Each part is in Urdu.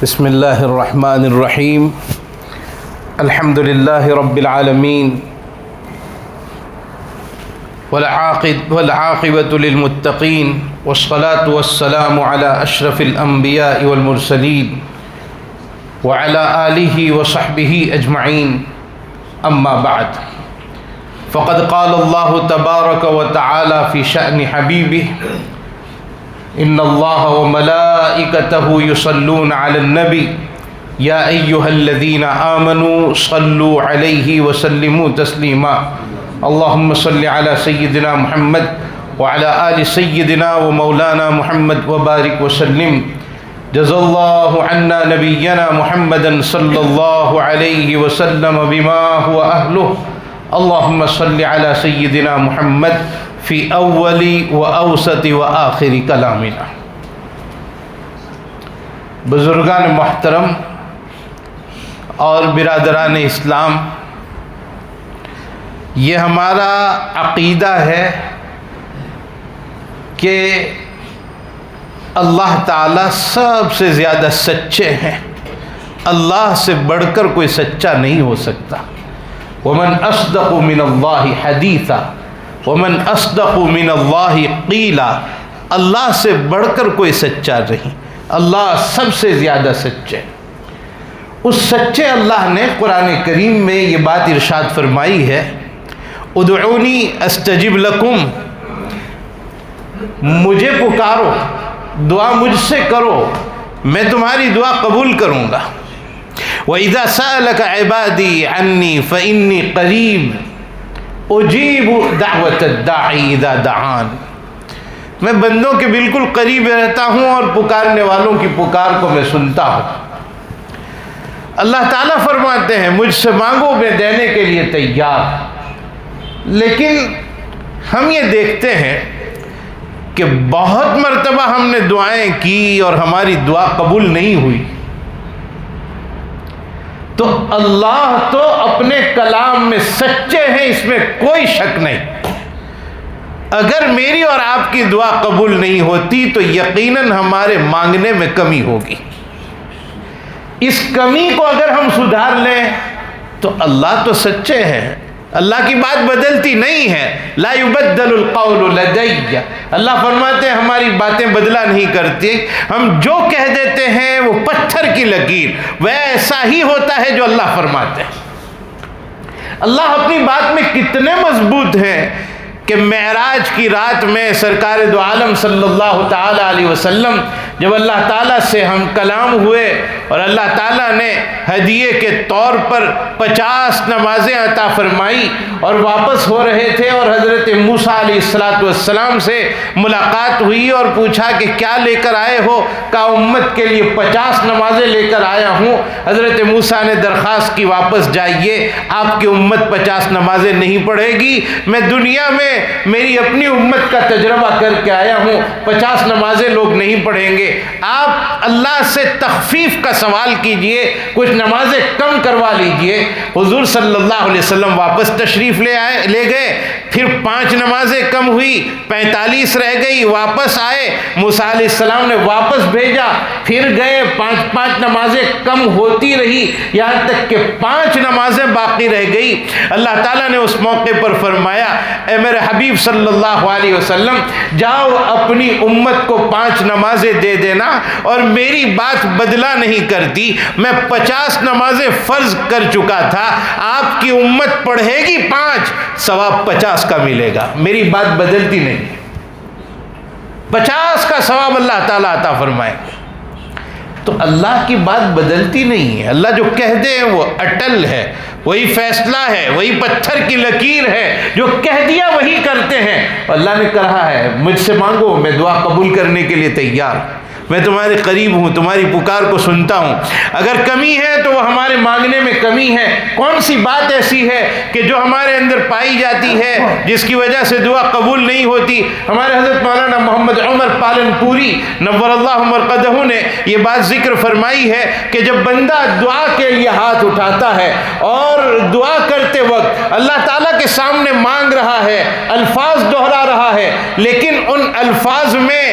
بسم اللہ الرحمن الرحیم الحمد للہ رب العالمین والعاقبۃ للمتقین والصلاة والسلام علی اشرف الانبیاء والمرسلین وعلی آلہ وصحبہ اجمعین اما بعد فقد قال اللہ تبارک وتعالی فی شأن حبیبہ ان اللہ وملائکتہ یصلون علی النبی یا ایہا الذین آمنوا صلوا علیہ وسلموا تسلیما اللہم صل علی سیدنا محمد وعلی آل سیدنا ومولانا محمد وبارک وسلم جزا اللہ عنا نبینا محمدا صلی اللہ علیہ وسلم بما هو اہلہ اللہم صل علی سیدنا محمد فی اول و اوسط و آخر کلامنا۔ بزرگان محترم اور برادران اسلام، یہ ہمارا عقیدہ ہے کہ اللہ تعالیٰ سب سے زیادہ سچے ہیں، اللہ سے بڑھ کر کوئی سچا نہیں ہو سکتا۔ ومن اصدق من اللہ حدیثا ومن اصدق من اللہ قیلا، اللہ سے بڑھ کر کوئی سچا نہیں، اللہ سب سے زیادہ سچے۔ اس سچے اللہ نے قرآن کریم میں یہ بات ارشاد فرمائی ہے، ادعونی استجب لکم، مجھے پکارو، دعا مجھ سے کرو، میں تمہاری دعا قبول کروں گا۔ وَإِذَا سَأَلَكَ عِبَادِي عَنِّي فَإِنِّي قَرِيبٌ اجیب دعوت الداعی اذا دعان، میں بندوں کے بالکل قریب رہتا ہوں اور پکارنے والوں کی پکار کو میں سنتا ہوں۔ اللہ تعالیٰ فرماتے ہیں مجھ سے مانگو، میں دینے کے لیے تیار۔ لیکن ہم یہ دیکھتے ہیں کہ بہت مرتبہ ہم نے دعائیں کی اور ہماری دعا قبول نہیں ہوئی۔ تو اللہ تو اپنے کلام میں سچے ہیں، اس میں کوئی شک نہیں۔ اگر میری اور آپ کی دعا قبول نہیں ہوتی تو یقیناً ہمارے مانگنے میں کمی ہوگی۔ اس کمی کو اگر ہم سدھار لیں تو اللہ تو سچے ہیں، اللہ کی بات بدلتی نہیں ہے۔ لا یبدل القول لدی، اللہ فرماتے ہیں ہماری باتیں بدلا نہیں کرتی، ہم جو کہہ دیتے ہیں وہ پتھر کی لکیر ویسا ہی ہوتا ہے جو اللہ فرماتے ہیں۔ اللہ اپنی بات میں کتنے مضبوط ہیں کہ معراج کی رات میں سرکار دو عالم صلی اللہ تعالی علیہ وسلم جب اللہ تعالیٰ سے ہم کلام ہوئے اور اللہ تعالیٰ نے ہدیے کے طور پر 50 نمازیں عطا فرمائی اور واپس ہو رہے تھے اور حضرت موسیٰ علیہ السلام سے ملاقات ہوئی اور پوچھا کہ کیا لے کر آئے ہو؟ کہا امت کے لیے 50 نمازیں لے کر آیا ہوں۔ حضرت موسیٰ نے درخواست کی واپس جائیے، آپ کی امت 50 نمازیں نہیں پڑھے گی، میں دنیا میں میری اپنی امت کا تجربہ کر کے آیا ہوں، 50 نمازیں لوگ نہیں پڑھیں گے۔ آپ اللہ سے تخفیف کا سوال کیجئے، کچھ نمازیں کم کروا لیجئے۔ حضور صلی اللہ علیہ وسلم واپس تشریف لے گئے، پھر 5 نمازیں کم ہوئی، 45 رہ گئی، واپس آئے، موسیٰ علیہ السلام نے واپس بھیجا، پھر گئے، 5 نمازیں کم ہوتی رہی، یہاں تک کہ 5 نمازیں باقی رہ گئی۔ اللہ تعالیٰ نے اس موقع پر فرمایا اے میرے حبیب صلی اللہ علیہ وسلم، جاؤ اپنی امت کو 5 نمازیں دے دینا، اور میری بات بدلا نہیں کرتی، میں 50 نمازیں فرض کر چکا تھا، آپ کی امت پڑھے گی 5، ثواب 50 کا ملے گا، میری بات بدلتی نہیں، 50 کا ثواب اللہ تعالیٰ عطا فرمائے۔ تو اللہ کی بات بدلتی نہیں ہے، اللہ جو کہہ دے وہ اٹل ہے، وہی فیصلہ ہے، وہی پتھر کی لکیر ہے، جو کہہ دیا وہی کرتے ہیں۔ اللہ نے کہا ہے مجھ سے مانگو، میں دعا قبول کرنے کے لیے تیار، میں تمہارے قریب ہوں، تمہاری پکار کو سنتا ہوں۔ اگر کمی ہے تو وہ ہمارے مانگنے میں کمی ہے۔ کون سی بات ایسی ہے کہ جو ہمارے اندر پائی جاتی ہے جس کی وجہ سے دعا قبول نہیں ہوتی؟ ہمارے حضرت مولانا محمد عمر پالن پوری نور اللہ مرقدہ نے یہ بات ذکر فرمائی ہے کہ جب بندہ دعا کے لیے ہاتھ اٹھاتا ہے اور دعا کرتے وقت اللہ تعالیٰ کے سامنے مانگ رہا ہے، الفاظ دہرا رہا ہے، لیکن ان الفاظ میں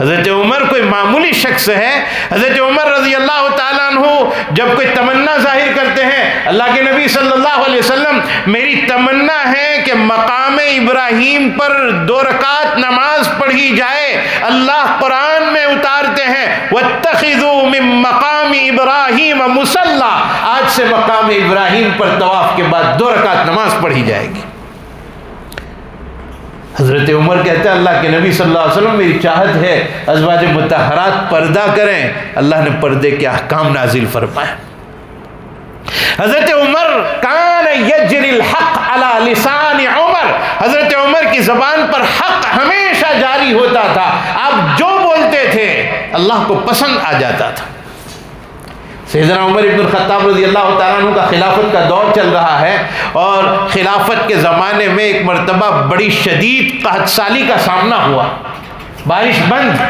حضرت عمر کوئی معمولی شخص ہے. حضرت عمر رضی اللہ تعالیٰ عنہ جب کوئی تمنا ظاہر کرتے ہیں, اللہ کے نبی صلی اللہ علیہ وسلم میری تمنا ہے کہ مقام ابراہیم پر 2 رکعت نماز پڑھی جائے. اللہ قرآن میں اتارتے ہیں وَاتَّخِذُوا مِن مَّقَامِ إِبْرَاهِيمَ مُصَلًّى, آج سے مقام ابراہیم پر طواف کے بعد 2 رکعت نماز پڑھی جائے گی. حضرت عمر کہتے ہیں اللہ کے نبی صلی اللہ علیہ وسلم میری چاہت ہے ازواج مطہرات پردہ کریں. اللہ نے پردے کے احکام نازل فرمائے. حضرت عمر کان یجری الحق علی لسان عمر, حضرت عمر کی زبان پر حق ہمیشہ جاری ہوتا تھا. آپ جو بولتے تھے اللہ کو پسند آ جاتا تھا. سیدنا عمر ابن الخطاب رضی اللہ تعالیٰ عنہ کا خلافت کا دور چل رہا ہے, اور خلافت کے زمانے میں ایک مرتبہ بڑی شدید قحط سالی کا سامنا ہوا. بارش بند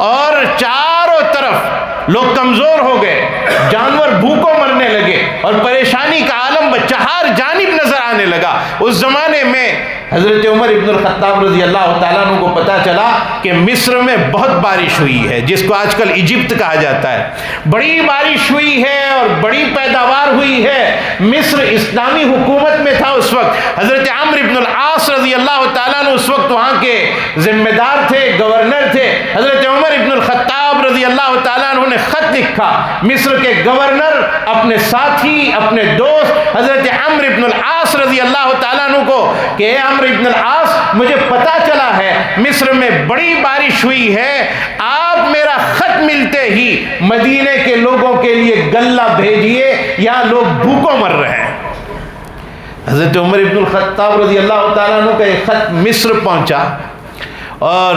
اور چاروں طرف لوگ کمزور ہو گئے, جانور بھوکوں مرنے لگے اور پریشانی کا عالم بچہار جانب نظر آنے لگا. اس زمانے میں حضرت عمر ابن الخطاب رضی اللہ تعالیٰ عنہ کو پتہ چلا کہ مصر میں بہت بارش ہوئی ہے, جس کو آج کل ایجپٹ کہا جاتا ہے. بڑی بارش ہوئی ہے اور بڑی پیداوار ہوئی ہے. مصر اسلامی حکومت میں تھا اس وقت. حضرت عمرو ابن العاص رضی اللہ تعالیٰ عنہ اس وقت وہاں کے ذمہ دار تھے, گورنر تھے. حضرت عمر ابن الخطاب رضی اللہ تعالیٰ عنہ نے خط لکھا مصر کے گورنر, اپنے ساتھی, اپنے دوست حضرت عمرو ابن العاص رضی اللہ تعالیٰ عنہ کو کہ اے عمرو ابن العاص, مجھے پتا چلا ہے مصر میں بڑی بارش ہوئی ہے, آپ میرا خط ملتے ہی مدینے کے لوگوں کے لیے غلہ بھیجیے, یہاں لوگ بھوکوں مر رہے ہیں. حضرت عمر ابن الخطاب رضی اللہ تعالیٰ عنہ کا ایک خط مصر پہنچا, اور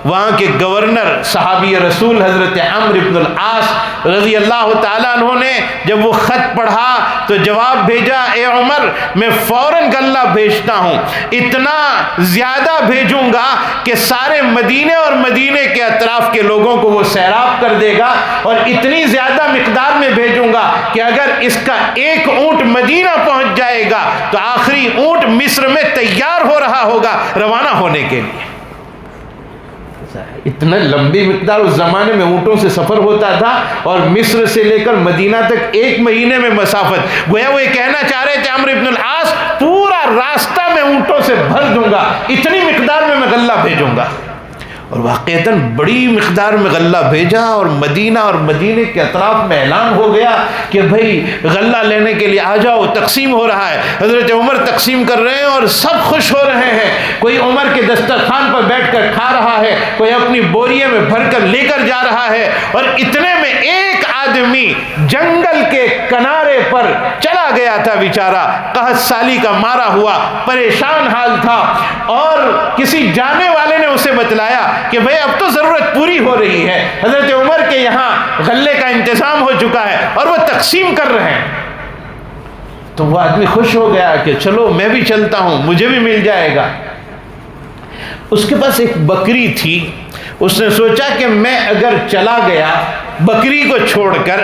وہاں کے گورنر صحابی رسول حضرت عمرو ابن العاص رضی اللہ تعالیٰ عنہ نے جب وہ خط پڑھا تو جواب بھیجا, اے عمر میں فوراً غلہ بھیجتا ہوں, اتنا زیادہ بھیجوں گا کہ سارے مدینے اور مدینے کے اطراف کے لوگوں کو وہ سیراب کر دے گا, اور اتنی زیادہ مقدار میں بھیجوں گا کہ اگر اس کا ایک اونٹ مدینہ پہنچ جائے گا تو آخری اونٹ مصر میں تیار ہو رہا ہوگا روانہ ہونے کے لیے. اتنا لمبی مقدار اس زمانے میں اونٹوں سے سفر ہوتا تھا, اور مصر سے لے کر مدینہ تک 1 مہینے میں مسافت. گویا وہ یہ کہنا چاہ رہے تھے عمرو ابن العاص پورا راستہ میں اونٹوں سے بھر دوں گا, اتنی مقدار میں غلہ بھیجوں گا. اور واقعتاً بڑی مقدار میں غلہ بھیجا, اور مدینہ اور مدینے کے اطراف میں اعلان ہو گیا کہ بھئی غلہ لینے کے لیے آ جاؤ, تقسیم ہو رہا ہے. حضرت عمر تقسیم کر رہے ہیں اور سب خوش ہو رہے ہیں. کوئی عمر کے دسترخوان پر بیٹھ کر کھا رہا ہے, کوئی اپنی بوریے میں بھر کر لے کر جا رہا ہے, اور اتنے میں ایک آدمی جنگل کے کنارے پر چلا گیا تھا بیچارہ, قحط سالی کا مارا ہوا, پریشان حال تھا, اور کسی جانے والے نے اسے بتلایا کہ بھئی اب تو ضرورت پوری ہو رہی ہے, حضرت عمر کے یہاں غلے کا انتظام ہو چکا ہے اور وہ تقسیم کر رہے ہیں. تو وہ آدمی خوش ہو گیا کہ چلو میں بھی چلتا ہوں, مجھے بھی مل جائے گا. اس کے پاس ایک بکری تھی, اس نے سوچا کہ میں اگر چلا گیا بکری کو چھوڑ کر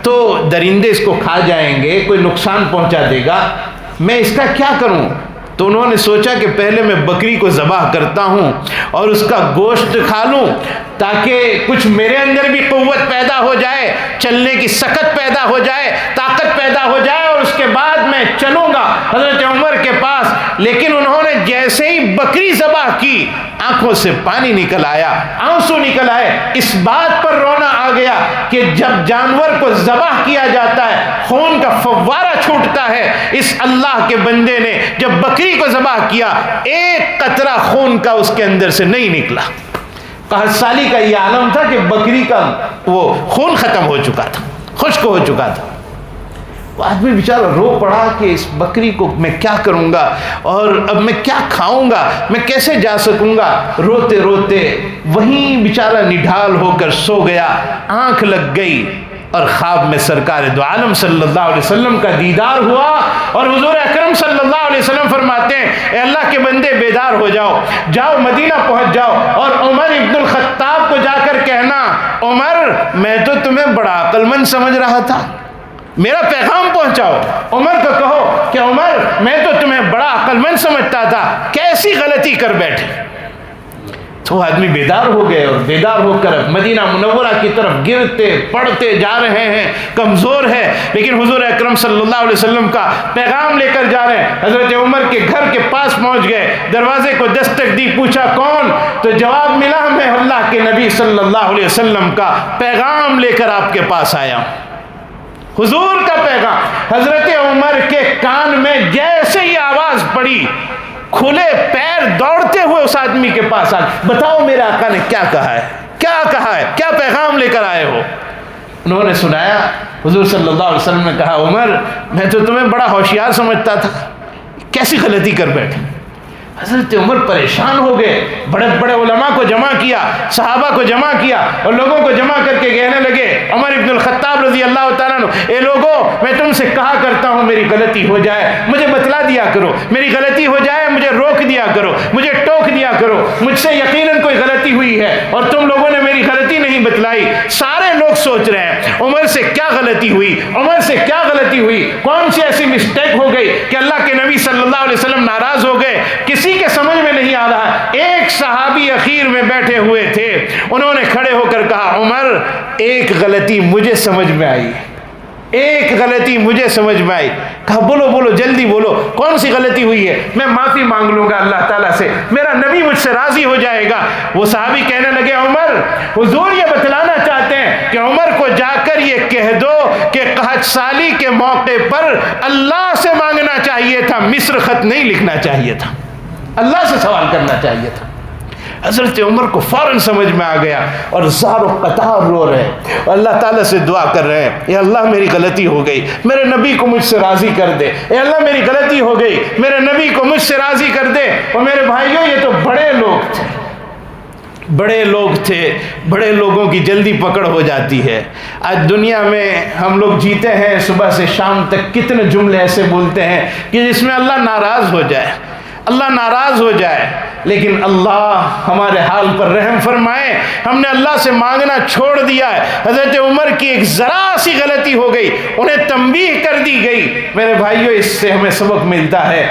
تو درندے اس کو کھا جائیں گے, کوئی نقصان پہنچا دے گا, میں اس کا کیا کروں. تو انہوں نے سوچا کہ پہلے میں بکری کو ذبح کرتا ہوں اور اس کا گوشت کھا لوں, تاکہ کچھ میرے اندر بھی قوت پیدا ہو جائے, چلنے کی سکت پیدا ہو جائے, طاقت پیدا ہو جائے, اور اس کے بعد میں چلوں گا حضرت عمر کے پاس. لیکن انہوں نے جیسے ہی بکری ذبح کی آنکھوں سے پانی نکل آیا, آنسو نکل آئے. اس بات پر رونا آ گیا کہ جب جانور کو ذبح کیا جاتا ہے خون کا فوارہ چھوٹتا ہے, اس اللہ کے بندے نے جب بکری کو ذبح کیا ایک قطرہ خون کا اس کے اندر سے نہیں نکلا. قحط سالی کا یہ عالم تھا کہ بکری کا وہ خون ختم ہو چکا تھا, خشک ہو چکا تھا. وہ آدمی بیچارہ رو پڑا کہ اس بکری کو میں کیا کروں گا, اور اب میں کیا کھاؤں گا, میں کیسے جا سکوں گا. روتے روتے وہیں بیچارہ نڈھال ہو کر سو گیا. آنکھ لگ گئی اور خواب میں سرکار دو عالم صلی اللہ علیہ وسلم کا دیدار ہوا, اور حضور اکرم صلی اللہ علیہ وسلم فرماتے ہیں اے اللہ کے بندے بیدار ہو جاؤ, جاؤ مدینہ پہنچ جاؤ, اور عمر ابن الخطاب کو جا کر کہنا عمر میں تو تمہیں بڑا عقل مند سمجھ رہا تھا, میرا پیغام پہنچاؤ. عمر کو کہو کہ عمر میں تو تمہیں بڑا عقل مند سمجھتا تھا, کیسی غلطی کر بیٹھے. وہ آدمی بیدار ہو گئے اور بیدار ہو کر مدینہ منورہ کی طرف گرتے پڑتے جا رہے ہیں، کمزور ہے، لیکن حضور اکرم صلی اللہ علیہ وسلم کا پیغام لے کر جا رہے ہیں۔ حضرت عمر کے گھر کے پاس پہنچ گئے، دروازے کو دستک دی، پوچھا کون؟ تو جواب ملا میں اللہ کے نبی صلی اللہ علیہ وسلم کا پیغام لے کر آپ کے پاس آیا ہوں۔ حضور کا پیغام۔ حضرت عمر کے کان میں جیسے ہی آواز پڑی، کھلے پیر دوڑتے ہوئے اس آدمی کے پاس آ، بتاؤ میرے آقا نے کیا کہا ہے، کیا کہا ہے، کیا پیغام لے کر آئے ہو؟ انہوں نے سنایا۔ حضور صلی اللہ علیہ وسلم نے کہا عمر میں تو تمہیں بڑا ہوشیار سمجھتا تھا، کیسی غلطی کر بیٹھے۔ حضرت عمر پریشان ہو گئے، بڑے بڑے علماء کو جمع کیا، صحابہ کو جمع کیا اور لوگوں کو جمع کر کے کہنے لگے، عمر ابن الخطاب رضی اللہ تعالیٰ عنہ، اے لوگوں میں تم سے کہا کرتا ہوں میری غلطی ہو جائے مجھے بتلا دیا کرو، میری غلطی ہو جائے مجھے روک دیا کرو، مجھے ٹوک دیا کرو، مجھ سے یقیناً کوئی غلطی ہوئی ہے اور تم لوگوں نے میری غلطی نہیں بتلائی۔ سارے لوگ سوچ رہے ہیں عمر سے کیا غلطی ہوئی، عمر سے کیا غلطی ہوئی، کون سی ایسی مسٹیک ہو گئی کہ اللہ کے نبی صلی اللہ علیہ وسلم ناراض ہو گئے؟ کسی کے سمجھ میں نہیں آ رہا۔ ایک صحابی اخیر میں بیٹھے ہوئے تھے، انہوں نے کھڑے ہو کر کہا عمر ایک غلطی مجھے سمجھ میں آئی، ایک غلطی مجھے سمجھ میں آئی۔ کہا بولو بولو جلدی بولو، کون سی غلطی ہوئی ہے؟ میں معافی مانگ لوں گا اللہ تعالیٰ سے، میرا نبی مجھ سے راضی ہو جائے گا۔ وہ صحابی کہنے لگے عمر حضور یہ بتلانا چاہتے ہیں کہ عمر کو جا کر یہ کہہ دو کہ قحط سالی کے موقع پر اللہ سے مانگنا چاہیے تھا، مصر خط نہیں لکھنا چاہیے تھا، اللہ سے سوال کرنا چاہیے تھا۔ حضرت عمر کو فوراً سمجھ میں آ گیا اور زار و قطار رو رہے ہیں اور اللہ تعالیٰ سے دعا کر رہے ہیں، اے اللہ میری غلطی ہو گئی، میرے نبی کو مجھ سے راضی کر دے، اے اللہ میری غلطی ہو گئی، میرے نبی کو مجھ سے راضی کر دے۔ اور میرے بھائیوں یہ تو بڑے لوگ تھے، بڑے لوگ تھے، بڑے لوگوں کی جلدی پکڑ ہو جاتی ہے۔ آج دنیا میں ہم لوگ جیتے ہیں، صبح سے شام تک کتنے جملے ایسے بولتے ہیں کہ جس میں اللہ ناراض ہو جائے، اللہ ناراض ہو جائے، لیکن اللہ ہمارے حال پر رحم فرمائے۔ ہم نے اللہ سے مانگنا چھوڑ دیا ہے۔ حضرت عمر کی ایک ذرا سی غلطی ہو گئی، انہیں تنبیہ کر دی گئی۔ میرے بھائیوں اس سے ہمیں سبق ملتا ہے،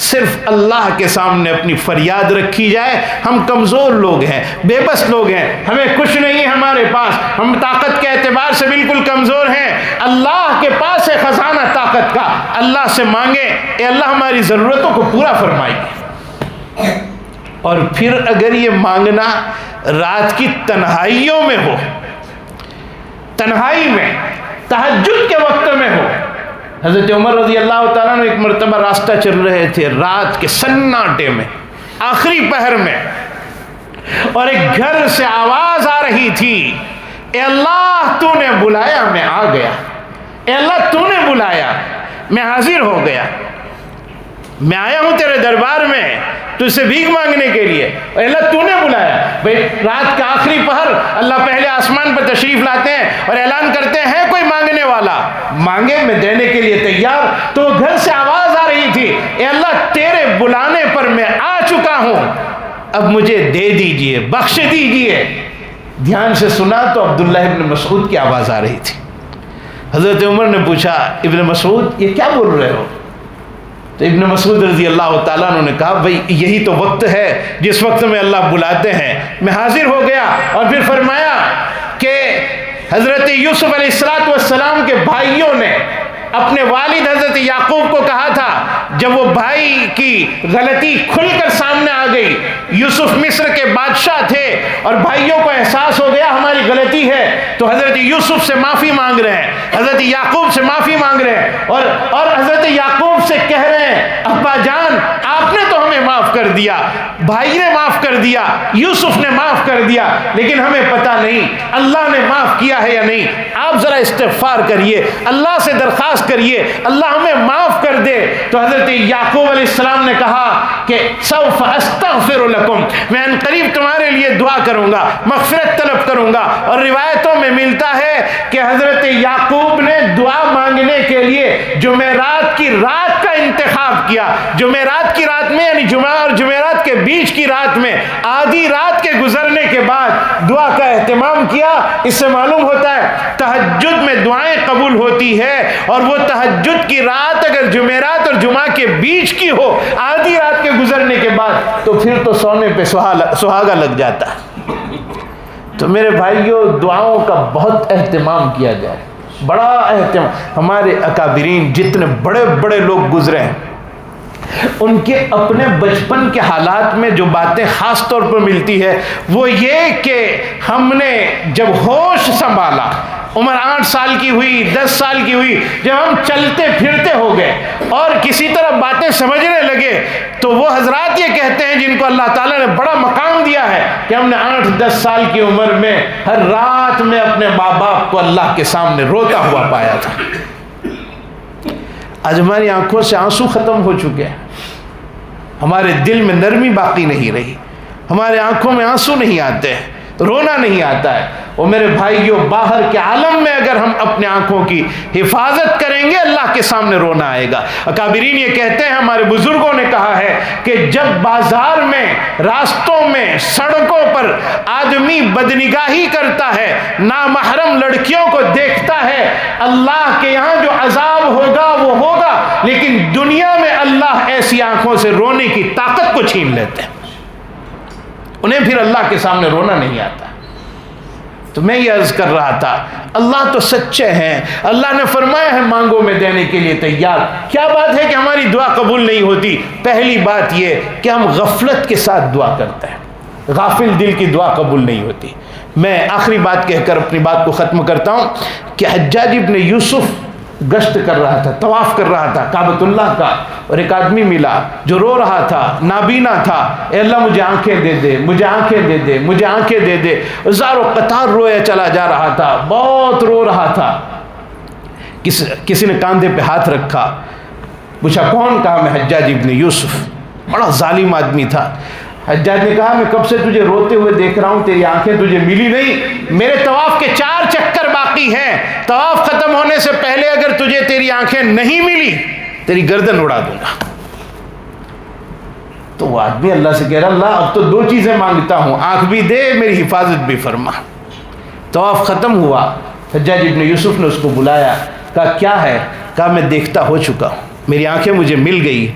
صرف اللہ کے سامنے اپنی فریاد رکھی جائے۔ ہم کمزور لوگ ہیں، بے بس لوگ ہیں، ہمیں کچھ نہیں ہے ہمارے پاس، ہم طاقت کے اعتبار سے بالکل کمزور ہیں۔ اللہ کے پاس ہے خزانہ طاقت کا، اللہ سے مانگیں، اے اللہ ہماری ضرورتوں کو پورا فرمائیے۔ اور پھر اگر یہ مانگنا رات کی تنہائیوں میں ہو، تنہائی میں تہجد کے وقت میں ہو۔ حضرت عمر رضی اللہ تعالیٰ نے ایک مرتبہ راستہ چل رہے تھے رات کے سناٹے میں، آخری پہر میں، اور ایک گھر سے آواز آ رہی تھی، اے اللہ تو نے بلایا میں آ گیا، اے اللہ تو نے بلایا میں حاضر ہو گیا، میں آیا ہوں تیرے دربار میں تجھ سے بھیک مانگنے کے لیے، اے اللہ تو نے بلایا۔ بھئی رات کا آخری پہر اللہ پہلے آسمان پر تشریف لاتے ہیں اور اعلان کرتے ہیں کوئی مانگنے والا مانگے میں دینے کے لیے تیار۔ تو وہ گھر سے آواز آ رہی تھی، اے اللہ تیرے بلانے پر میں آ چکا ہوں، اب مجھے دے دیجئے، بخش دیجئے۔ دھیان سے سنا تو عبداللہ ابن مسعود کی آواز آ رہی تھی۔ حضرت عمر نے پوچھا ابن مسعود یہ کیا بول رہے ہو؟ تو ابن مسعود رضی اللہ تعالیٰ عنہ نے کہا بھئی یہی تو وقت ہے جس وقت میں اللہ بلاتے ہیں۔ میں حاضر ہو گیا، اور پھر فرمایا کہ حضرت یوسف علیہ السلام کے بھائیوں نے اپنے والد حضرت یعقوب کو کہا تھا، جب وہ بھائی کی غلطی کھل کر سامنے آ گئی، یوسف مصر کے بادشاہ تھے اور بھائیوں کو احساس ہو گیا ہماری غلطی ہے، تو حضرت یوسف سے معافی مانگ رہے ہیں، حضرت یعقوب سے معافی مانگ رہے ہیں، اور حضرت یعقوب سے کہہ رہے ہیں ابا جان آپ نے تو ہمیں معاف کر دیا، بھائی نے معاف کر دیا، یوسف نے معاف کر دیا، لیکن ہمیں پتہ نہیں اللہ نے معاف کیا ہے یا نہیں۔ آپ ذرا استغفار کریے، اللہ سے درخواست کریے اللہ ہمیں معاف کر دے۔ تو حضرت یعقوب علیہ السلام نے کہا کہ سوف استغفر لکم، میں ان قریب تمہارے لیے دعا کروں گا، مغفرت طلب کروں گا۔ اور روایتوں میں ملتا ہے کہ حضرت یعقوب نے دعا مانگنے کے لیے جمعرات کی رات کا انتخاب کیا، جمعرات کی رات میں، یعنی جمعہ اور جمعرات کے بیچ کی رات میں آدھی رات کے گزرنے کے بعد دعا کا اہتمام کیا، اس سے معلوم ہوتا ہے تہجد میں دعائیں قبول ہوتی ہے، اور وہ تہجد کی رات اگر جمعرات اور جمعہ کے بیچ کی ہو، آدھی رات کے گزرنے کے بعد، تو پھر تو سونے پہ سہاگا لگ جاتا ہے۔ تو میرے بھائیوں، دعاؤں کا بہت اہتمام کیا جائے، بڑا اہتمام۔ ہمارے اکابرین جتنے بڑے بڑے لوگ گزرے ہیں، ان کے اپنے بچپن کے حالات میں جو باتیں خاص طور پر ملتی ہے وہ یہ کہ ہم نے جب ہوش سنبھالا، عمر 8 سال کی ہوئی، 10 سال کی ہوئی، جب ہم چلتے پھرتے ہو گئے اور کسی طرح باتیں سمجھنے لگے، تو وہ حضرات یہ کہتے ہیں جن کو اللہ تعالیٰ نے بڑا مقام دیا ہے کہ ہم نے 8-10 سال کی عمر میں ہر رات میں اپنے ماں باپ کو اللہ کے سامنے روتا ہوا پایا تھا۔ آج ہماری آنکھوں سے آنسو ختم ہو چکے ہیں، ہمارے دل میں نرمی باقی نہیں رہی، ہمارے آنکھوں میں آنسو نہیں آتے، رونا نہیں آتا ہے۔ اور میرے بھائیوں، باہر کے عالم میں اگر ہم اپنے آنکھوں کی حفاظت کریں گے، اللہ کے سامنے رونا آئے گا۔ اکابرین یہ کہتے ہیں، ہمارے بزرگوں نے کہا ہے کہ جب بازار میں، راستوں میں، سڑکوں پر آدمی بدنگاہی کرتا ہے، نامحرم لڑکیوں کو دیکھتا ہے، اللہ کے یہاں جو عذاب ہوگا وہ ہوگا، لیکن دنیا میں اللہ ایسی آنکھوں سے رونے کی طاقت کو چھین لیتے ہیں، انہیں پھر اللہ کے سامنے رونا نہیں آتا۔ تو میں یہ عرض کر رہا تھا، اللہ تو سچے ہیں، اللہ نے فرمایا ہے مانگو میں دینے کے لیے تیار۔ کیا بات ہے کہ ہماری دعا قبول نہیں ہوتی؟ پہلی بات یہ کہ ہم غفلت کے ساتھ دعا کرتے ہیں، غافل دل کی دعا قبول نہیں ہوتی۔ میں آخری بات کہہ کر اپنی بات کو ختم کرتا ہوں کہ حجاج ابن یوسف گشت کر رہا تھا، طواف کر رہا تھا کعبۃ اللہ کا، اور ایک آدمی ملا جو رو رہا تھا، نابینا تھا، اے اللہ مجھے آنکھیں دے دے، مجھے آنکھیں دے دے، مجھے آنکھیں دے دے، زار و قطار رویا چلا جا رہا تھا، بہت رو رہا تھا۔ کسی نے کاندھے پہ ہاتھ رکھا، پوچھا کون؟ کہا میں حجاج ابن یوسف۔ بڑا ظالم آدمی تھا۔ حجاج نے کہا میں کب سے تجھے روتے ہوئے دیکھ رہا ہوں، تیری آنکھیں تجھے ملی نہیں، میرے طواف کے 4 چکر باقی ہیں، طواف ختم ہونے سے پہلے اگر تجھے تیری آنکھیں نہیں ملی، تیری گردن اڑا دوں گا۔ تو وہ آدمی اللہ سے کہہ رہا، اللہ اب تو 2 چیزیں مانگتا ہوں، آنکھ بھی دے، میری حفاظت بھی فرما۔ طواف ختم ہوا، حجاج ابن یوسف نے اس کو بلایا، کہا کیا ہے؟ کہا میں دیکھتا ہو چکا ہوں، میری آنکھیں مجھے مل گئی۔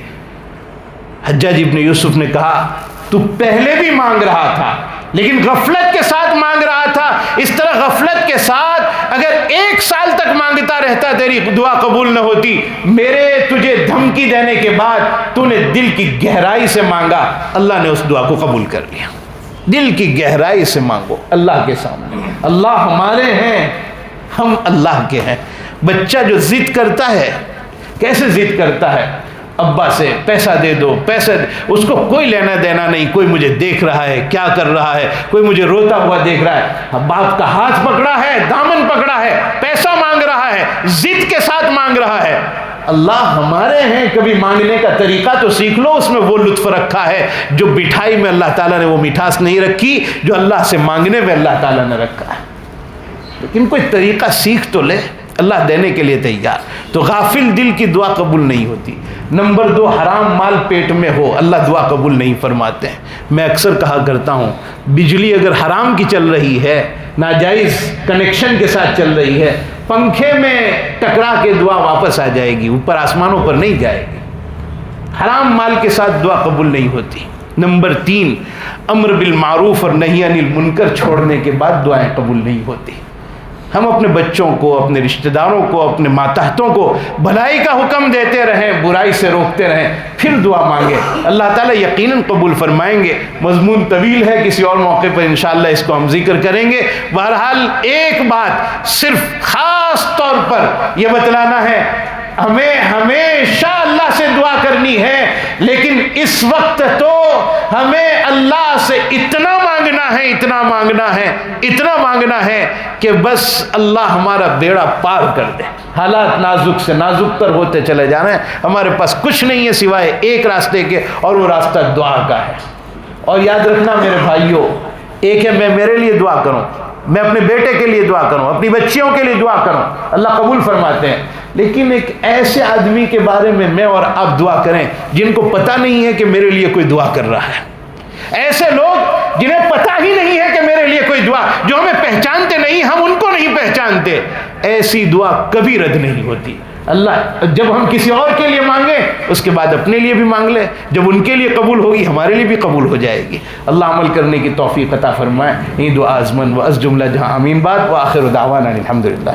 حجاج ابن یوسف نے کہا تو پہلے بھی مانگ رہا تھا لیکن غفلت کے ساتھ مانگ رہا تھا، اس طرح غفلت کے ساتھ اگر 1 سال تک مانگتا رہتا تیری دعا قبول نہ ہوتی۔ میرے تجھے دھمکی دینے کے بعد تو نے دل کی گہرائی سے مانگا، اللہ نے اس دعا کو قبول کر لیا۔ دل کی گہرائی سے مانگو اللہ کے سامنے، اللہ ہمارے ہیں، ہم اللہ کے ہیں۔ بچہ جو ضد کرتا ہے، کیسے ضد کرتا ہے؟ ابا سے پیسہ دے دو، پیسہ اس کو کوئی لینا دینا نہیں، کوئی مجھے دیکھ رہا ہے کیا کر رہا ہے، کوئی مجھے روتا ہوا دیکھ رہا ہے، باپ کا ہاتھ پکڑا ہے، دامن پکڑا ہے، پیسہ مانگ رہا ہے، ضد کے ساتھ مانگ رہا ہے۔ اللہ ہمارے ہیں، کبھی مانگنے کا طریقہ تو سیکھ لو، اس میں وہ لطف رکھا ہے جو مٹھائی میں اللہ تعالیٰ نے وہ مٹھاس نہیں رکھی جو اللہ سے مانگنے میں اللہ تعالیٰ نے رکھا ہے، لیکن کوئی طریقہ سیکھ تو لے، اللہ دینے کے لیے تیار۔ تو غافل دل کی دعا قبول نہیں ہوتی۔ نمبر 2، حرام مال پیٹ میں ہو، اللہ دعا قبول نہیں فرماتے ہیں۔ میں اکثر کہا کرتا ہوں، بجلی اگر حرام کی چل رہی ہے، ناجائز کنیکشن کے ساتھ چل رہی ہے، پنکھے میں ٹکرا کے دعا واپس آ جائے گی، اوپر آسمانوں پر نہیں جائے گی۔ حرام مال کے ساتھ دعا قبول نہیں ہوتی۔ نمبر 3، امر بالمعروف اور نہی عن المنکر چھوڑنے کے بعد دعائیں قبول نہیں ہوتی۔ ہم اپنے بچوں کو، اپنے رشتہ داروں کو، اپنے ماتحتوں کو بھلائی کا حکم دیتے رہیں، برائی سے روکتے رہیں، پھر دعا مانگیں، اللہ تعالیٰ یقیناً قبول فرمائیں گے۔ مضمون طویل ہے، کسی اور موقع پر انشاءاللہ اس کو ہم ذکر کریں گے۔ بہرحال ایک بات صرف خاص طور پر یہ بتلانا ہے، ہمیں ہمیشہ اللہ سے دعا کرنی ہے، لیکن اس وقت تو ہمیں اللہ سے اتنا مانگنا ہے، اتنا مانگنا ہے، اتنا مانگنا ہے کہ بس اللہ ہمارا بیڑا پار کر دے۔ حالات نازک سے نازک تر ہوتے چلے جا رہے ہیں، ہمارے پاس کچھ نہیں ہے سوائے ایک راستے کے، اور وہ راستہ دعا کا ہے۔ اور یاد رکھنا میرے بھائیوں، ایک ہے میں میرے لیے دعا کروں، میں اپنے بیٹے کے لیے دعا کروں، اپنی بچیوں کے لیے دعا کروں، اللہ قبول فرماتے ہیں۔ لیکن ایک ایسے آدمی کے بارے میں اور آپ دعا کریں جن کو پتہ نہیں ہے کہ میرے لیے کوئی دعا کر رہا ہے. ایسے لوگ جنہیں پتہ ہی نہیں ہے کہ میرے لیے کوئی دعا، جو ہمیں پہچانتے نہیں، ہم ان کو نہیں پہچانتے، ایسی دعا کبھی رد نہیں ہوتی. اللہ جب ہم کسی اور کے لیے مانگیں اس کے بعد اپنے لیے بھی مانگ لیں، جب ان کے لیے قبول ہوگی ہمارے لیے بھی قبول ہو جائے گی. اللہ عمل کرنے کی توفیق عطا فرمائے. یہ دعا ازمن و از جملہ جہاں آمین. بات وآخر دعوانا الحمدللہ.